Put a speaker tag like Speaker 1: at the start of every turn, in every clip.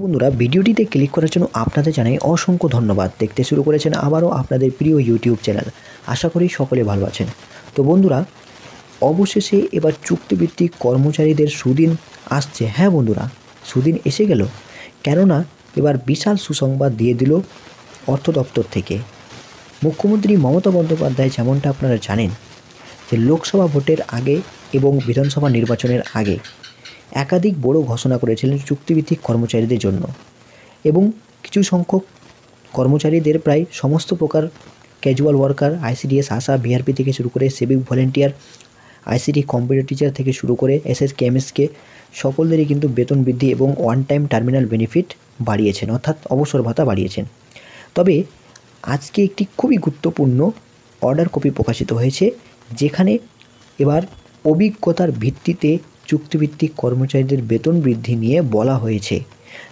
Speaker 1: বন্ধুরা, ভিডিওটিতে ক্লিক করার জন্য আপনাদের জানাই অসংখ্য ধন্যবাদ। দেখতে শুরু করেছেন আবারও আপনাদের প্রিয় ইউটিউব চ্যানেল। আশা করি সকলে ভালো আছেন। তো বন্ধুরা, অবশেষে এবার চুক্তিভিত্তিক কর্মচারীদের সুদিন আসছে। হ্যাঁ বন্ধুরা, সুদিন এসে গেল। কেননা এবার বিশাল সুসংবাদ দিয়ে দিল অর্থ দপ্তর থেকে। মুখ্যমন্ত্রী মমতা বন্দ্যোপাধ্যায় যেমনটা আপনারা জানেন যে লোকসভা ভোটের আগে এবং বিধানসভা নির্বাচনের আগে একাধিক বড় ঘোষণা করেছিলেন চুক্তিভিত্তিক কর্মচারীদের জন্য, এবং কিছু সংখ্যক কর্মচারীদের প্রায় সমস্ত প্রকার ক্যাজুয়াল ওয়ার্কার, আইসিডিএস, আশা, বিআরপি থেকে শুরু করে civic volunteer, ICT computer teacher থেকে শুরু করে এসএসকে, এমএসকে সকলদেরই কিন্তু বেতন বৃদ্ধি এবং ওয়ান টাইম টার্মিনাল বেনিফিট বাড়িয়েছেন, অর্থাৎ অবসর ভাতা বাড়িয়েছেন। তবে আজকে একটি খুবই গুরুত্বপূর্ণ অর্ডার কপি প্রকাশিত হয়েছে, যেখানে এবার অভিজ্ঞতার ভিত্তিতে চুক্তিভিত্তিক কর্মচারীদের বেতন বৃদ্ধি নিয়ে বলা হয়েছে।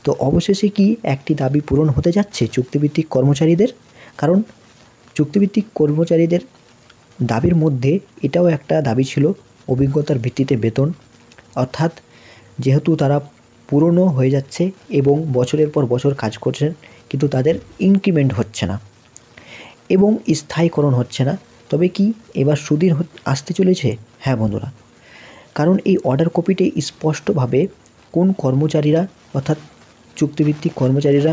Speaker 1: তো অবশেষে কি একটি দাবি পূরণ হতে যাচ্ছে চুক্তিভিত্তিক কর্মচারীদের? কারণ চুক্তিভিত্তিক কর্মচারীদের দাবির মধ্যে এটাও একটা দাবি ছিল, অভিজ্ঞতার ভিত্তিতে বেতন। অর্থাৎ যেহেতু তারা পুরনো হয়ে যাচ্ছে এবং বছরের পর বছর কাজ করছেন, কিন্তু তাদের ইনক্রিমেন্ট হচ্ছে না এবং স্থায়ীকরণ হচ্ছে না। তবে কি এবার সুদিন আসতে চলেছে? হ্যাঁ বন্ধুরা, কারণ এই অর্ডার কপিতে স্পষ্টভাবে কোন কর্মচারীরা, অর্থাৎ চুক্তিভিত্তিক কর্মচারীরা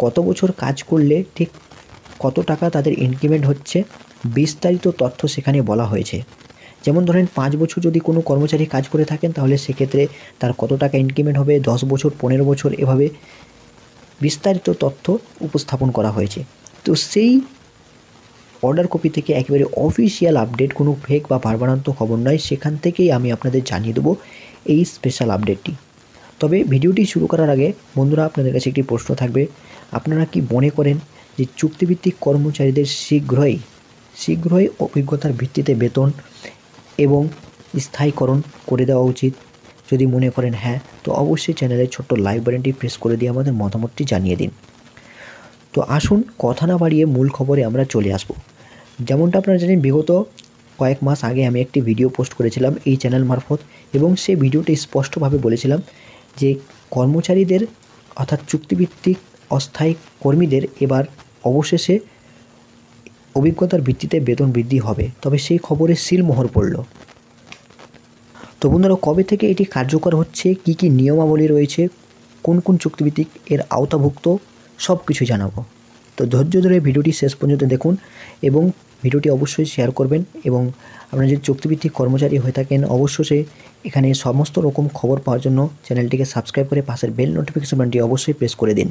Speaker 1: কত বছর কাজ করলে ঠিক কত টাকা তাদের ইনক্রিমেন্ট হচ্ছে, বিস্তারিত তথ্য সেখানে বলা হয়েছে। যেমন ধরেন 5 বছর যদি কোনো কর্মচারী কাজ করে থাকেন, তাহলে সেক্ষেত্রে তার কত টাকা ইনক্রিমেন্ট হবে, 10 বছর, 15 বছর, এভাবে বিস্তারিত তথ্য উপস্থাপন করা হয়েছে। তো সেই অর্ডার কপি থেকে একেবারে অফিসিয়াল আপডেট, কোনো ফেক বা বাড়বাড়ন্ত খবর নয়, সেখান থেকেই আমি আপনাদের জানিয়ে দেবো এই স্পেশাল আপডেটটি। তবে ভিডিওটি শুরু করার আগে বন্ধুরা, আপনাদের কাছে একটি প্রশ্ন থাকবে। আপনারা কি মনে করেন যে চুক্তিভিত্তিক কর্মচারীদের শীঘ্রই অভিজ্ঞতার ভিত্তিতে বেতন এবং স্থায়ীকরণ করে দেওয়া উচিত? যদি মনে করেন হ্যাঁ, তো অবশ্যই চ্যানেলের ছোট্ট লাইক বাটনটি প্রেস করে দিয়ে আমাদের মতামতটি জানিয়ে দিন। তো আসুন কথা না বাড়িয়ে মূল খবরে আমরা চলে আসব। যেমনটা আপনারা জানেন, বিগত কয়েক মাস আগে আমি একটি ভিডিও পোস্ট করেছিলাম এই চ্যানেল মারফত, এবং সেই ভিডিওতে স্পষ্টভাবে বলেছিলাম যে কর্মচারীদের, অর্থাৎ চুক্তিভিত্তিক অস্থায়ী কর্মীদের এবার অবশেষে অভিজ্ঞতার ভিত্তিতে বেতন বৃদ্ধি হবে। তবে সেই খবরে সিলমোহর পড়ল। তো বন্ধুরা, কবে থেকে এটি কার্যকর হচ্ছে, কি কি নিয়মাবলী রয়েছে, কোন কোন চুক্তিভিত্তিক এর আওতাভুক্ত, সব কিছু জানাবো। তো ধৈর্য ধরে ভিডিওটি শেষ পর্যন্ত দেখুন এবং ভিডিওটি অবশ্যই শেয়ার করবেন। এবং আপনারা যদি চুক্তিভিত্তিক কর্মচারী হয়ে থাকেন, অবশ্যই এখানে সমস্ত রকম খবর পাওয়ার জন্য চ্যানেলটিকে সাবস্ক্রাইব করে পাশের বেল নোটিফিকেশন বাটনটি অবশ্যই প্রেস করে দিন।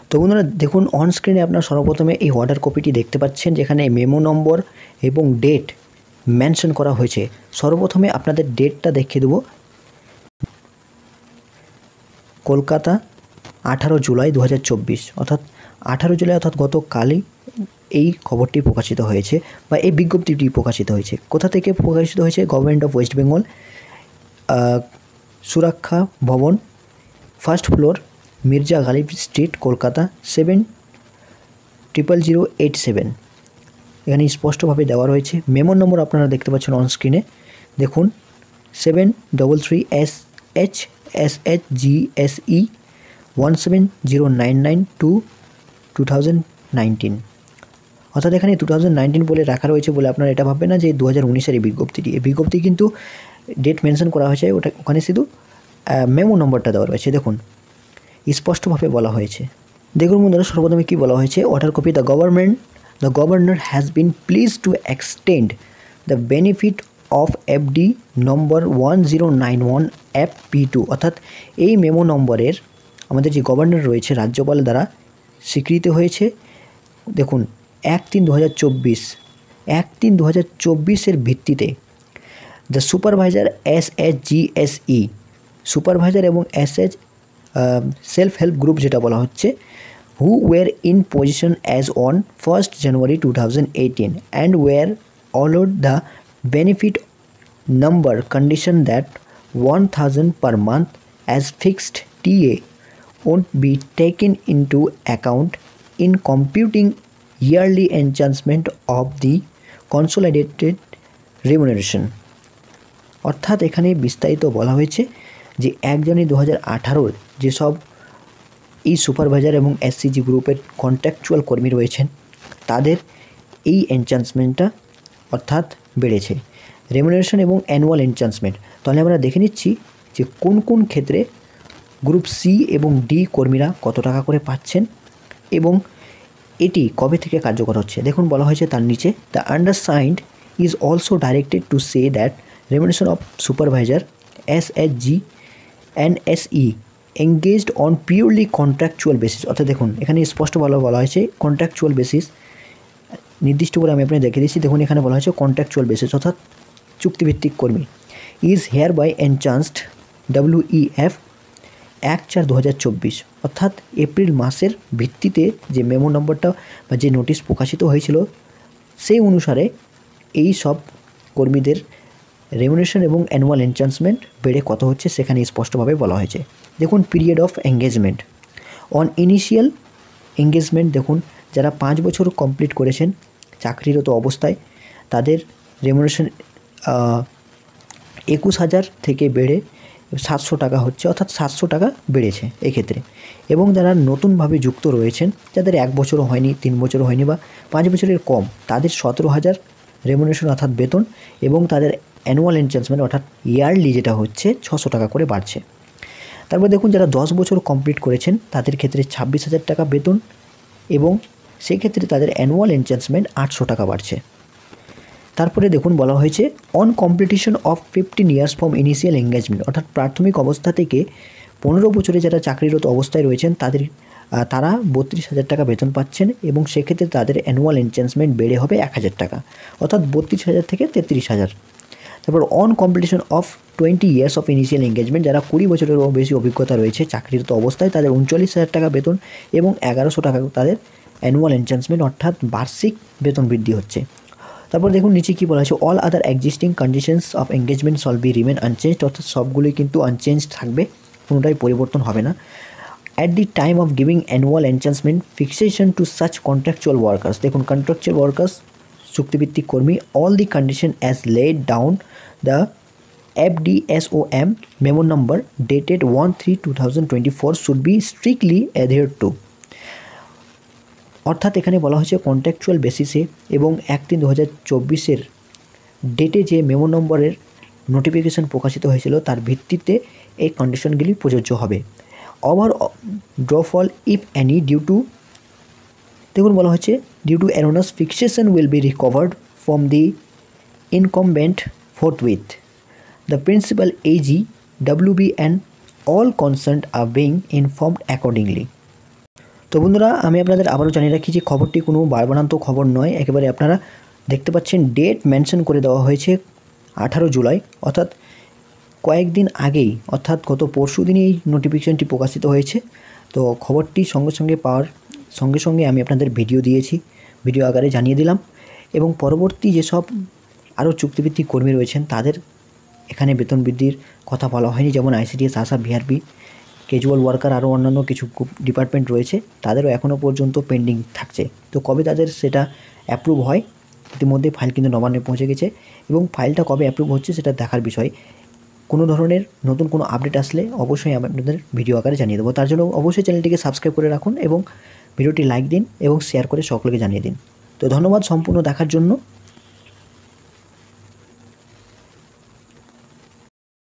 Speaker 1: তো বন্ধুরা দেখুন, অন স্ক্রিনে আপনারা সর্বপ্রথমে এই অর্ডার কপিটি দেখতে পাচ্ছেন, যেখানে মেমো নম্বর এবং ডেট মেনশন করা হয়েছে। সর্বপ্রথমে আপনাদের ডেটটা দেখিয়ে দেবো। কলকাতা 18 জুলাই 2024, অর্থাৎ 18 জুলাই, অর্থাৎ গতকালই এই খবরটি প্রকাশিত হয়েছে বা এই বিজ্ঞপ্তিটি প্রকাশিত হয়েছে। কোথা থেকে প্রকাশিত হয়েছে? Government of West Bengal, Suraksha Bhavan, 1st floor, Mirza Ghalib street, Kolkata 700087। এখানে স্পষ্টভাবে দেওয়া রয়েছে। মেমোর নম্বর আপনারা দেখতে পাচ্ছেন অন স্ক্রিনে, দেখুন 733SHSHGSE 17099/2019। অর্থাৎ এখানে 2019 বলে রাখা রয়েছে বলে আপনারা এটা ভাববেন না যে 2019-এর এই বিজ্ঞপ্তিটি। এই বিজ্ঞপ্তি কিন্তু ডেট মেনশন করা হয়েছে, ওখানে শুধু মেমো নম্বরটা দেওয়া রয়েছে। দেখুন স্পষ্টভাবে বলা হয়েছে। দেখুন বন্ধুরা, সর্বপ্রথমে কী বলা হয়েছে? Order copy, the governor has been please to extend the benefit of FD number 1091 FP2। অর্থাৎ এই মেমো নম্বরের আমাদের যে গভর্নর রয়েছে, রাজ্যপাল দ্বারা স্বীকৃত হয়েছে। দেখুন 1/3/2024 ভিত্তিতে দ্য সুপারভাইজার SHGSE, সুপারভাইজার এবং SH সেলফ হেল্প গ্রুপ যেটা বলা হচ্ছে, who were in position as on 1st January 2018 and were allowed the benefit number condition that 1000 per month as fixed TA won't be taken into account in computing yearly adjustment of the consolidated remuneration। অর্থাৎ এখানে বিস্তারিত বলা হয়েছে যে 1 জানুয়ারি 2018 যেসব এই supervisor এবং SCG গ্রুপের কন্ট্রাকচুয়াল কর্মী রয়েছেন তাদের এই এনচান্সমেন্টটা অর্থাৎ বেড়েছে। রেমুনারেশন এবং অ্যানুয়াল এনচান্সমেন্ট, তাহলে আমরা দেখে নিচ্ছি যে কোন কোন ক্ষেত্রে গ্রুপ সি এবং ডি কর্মীরা কত টাকা করে পাচ্ছেন এবং এটি কবে থেকে কার্যকর হচ্ছে। দেখুন বলা হয়েছে তার নিচে, the undersigned is also directed to say that remuneration of supervisor SHG and SE engaged on purely contractual basis, অর্থাৎ দেখুন এখানে স্পষ্ট বলা হয়েছে কন্ট্রাকচুয়াল বেসিস, নির্দিষ্ট করে আমি আপনাকে দেখে দিচ্ছি। দেখুন এখানে বলা হয়েছে কন্ট্রাকচুয়াল বেসিস অর্থাৎ চুক্তিভিত্তিক কর্মী, ইজ হেয়ার বাই এনচান্সড WEF 1/4/2024, অর্থাৎ এপ্রিল মাসের ভিত্তিতে যে মেমো নম্বরটা বা যে নোটিশ প্রকাশিত হয়েছিল সেই অনুসারে এই সব কর্মীদের রেমুনারেশন এবং অ্যানুয়াল এনচান্সমেন্ট বেড়ে কত হচ্ছে সেখানে স্পষ্টভাবে বলা হয়েছে। দেখুন period of engagement on initial engagement, দেখুন যারা 5 বছর কমপ্লিট করেছেন চাকরিরত অবস্থায় তাদের রেমুনারেশন 21,000 থেকে বেড়ে 700 টাকা হচ্ছে, অর্থাৎ 700 টাকা বেড়েছে এক্ষেত্রে। এবং যারা নতুনভাবে যুক্ত রয়েছেন যাদের 1 বছরও হয়নি, 3 বছরও হয়নি বা 5 বছরের কম, তাদের 17,000 রেমুনারেশন অর্থাৎ বেতন এবং তাদের অ্যানুয়াল এনচান্সমেন্ট অর্থাৎ ইয়ারলি যেটা হচ্ছে 600 টাকা করে বাড়ছে। তারপর দেখুন যারা 10 বছর কমপ্লিট করেছেন তাদের ক্ষেত্রে 26,000 টাকা বেতন এবং সেক্ষেত্রে তাদের অ্যানুয়াল এনচান্সমেন্ট 800 টাকা বাড়ছে। তারপরে দেখুন বলা হয়েছে on completion of 15 years from initial engagement, অর্থাৎ প্রাথমিক অবস্থা থেকে 15 বছরে যারা চাকরিরত অবস্থায় রয়েছেন তারা 32,000 টাকা বেতন পাচ্ছেন এবং সেক্ষেত্রে তাদের অ্যানুয়াল এনচান্সমেন্ট বেড়ে হবে 1,000 টাকা, অর্থাৎ 32,000 থেকে 33,000। তারপর on completion of 20 years of initial engagement, যারা 20 বছরেরও বেশি অভিজ্ঞতা রয়েছে চাকরিরত অবস্থায় তাদের 39,000 টাকা বেতন এবং 1,100 টাকা তাদের অ্যানুয়াল এনচান্সমেন্ট অর্থাৎ বার্ষিক বেতন বৃদ্ধি হচ্ছে। তারপর দেখুন নিচে কী বলা হয়েছে, all other existing conditions of engagement shall be remain unchanged, অর্থাৎ সবগুলোই কিন্তু আনচেঞ্জ থাকবে, কোনোটাই পরিবর্তন হবে না। At the time of giving annual enhancement fixation to such contractual workers, দেখুন কন্ট্রাকচুয়াল ওয়ার্কার্স চুক্তিভিত্তিক কর্মী, all the condition as laid down the FDSOM memo number dated 1/3/2024 should be strictly adhered to, অর্থাৎ এখানে বলা হয়েছে কন্ট্রাকচুয়াল বেসিসে এবং 1/3/2024 ডেটে যে মেমো নম্বরের নোটিফিকেশন প্রকাশিত হয়েছিল তার ভিত্তিতে এই কন্ডিশনগুলি প্রযোজ্য হবে। Overdrawal if any due to, দেখুন বলা হচ্ছে due to erroneous fixation will be recovered from the incumbent forthwith, the principal AG WB and all concerned are being informed accordingly. তো বন্ধুরা আমি আপনাদের আবারও জানিয়ে রাখি যে খবরটি কোনো বাড়বাড়ান্ত খবর নয়, একেবারে আপনারা দেখতে পাচ্ছেন ডেট মেনশন করে দেওয়া হয়েছে 18 জুলাই, অর্থাৎ কয়েকদিন আগেই, অর্থাৎ গত পরশু দিনই এই নোটিফিকেশনটি প্রকাশিত হয়েছে। তো খবরটি সঙ্গে সঙ্গে পাওয়ার সঙ্গে সঙ্গে আমি আপনাদের ভিডিও দিয়েছি, ভিডিও আকারে জানিয়ে দিলাম এবং পরবর্তী যেসব আরও চুক্তিভিত্তিক কর্মী রয়েছেন তাদের এখানে বেতন বৃদ্ধির কথা বলা হয়নি, যেমন ICDS, আশা, VRP, ক্যাজুয়াল ওয়ার্কার, আরও অন্যান্য কিছু ডিপার্টমেন্ট রয়েছে তাদেরও এখনও পর্যন্ত পেন্ডিং থাকছে। তো কবে তাদের সেটা অ্যাপ্রুভ হয়, ইতিমধ্যে ফাইল কিন্তু নবান্নে পৌঁছে গেছে এবং ফাইলটা কবে অ্যাপ্রুভ হচ্ছে সেটা দেখার বিষয়। কোনো ধরনের নতুন কোনো আপডেট আসলে অবশ্যই আমি আপনাদের ভিডিও আকারে জানিয়ে দেবো। তার জন্য অবশ্যই চ্যানেলটিকে সাবস্ক্রাইব করে রাখুন এবং ভিডিওটি লাইক দিন এবং শেয়ার করে সকলকে জানিয়ে দিন। তো ধন্যবাদ সম্পূর্ণ দেখার জন্য।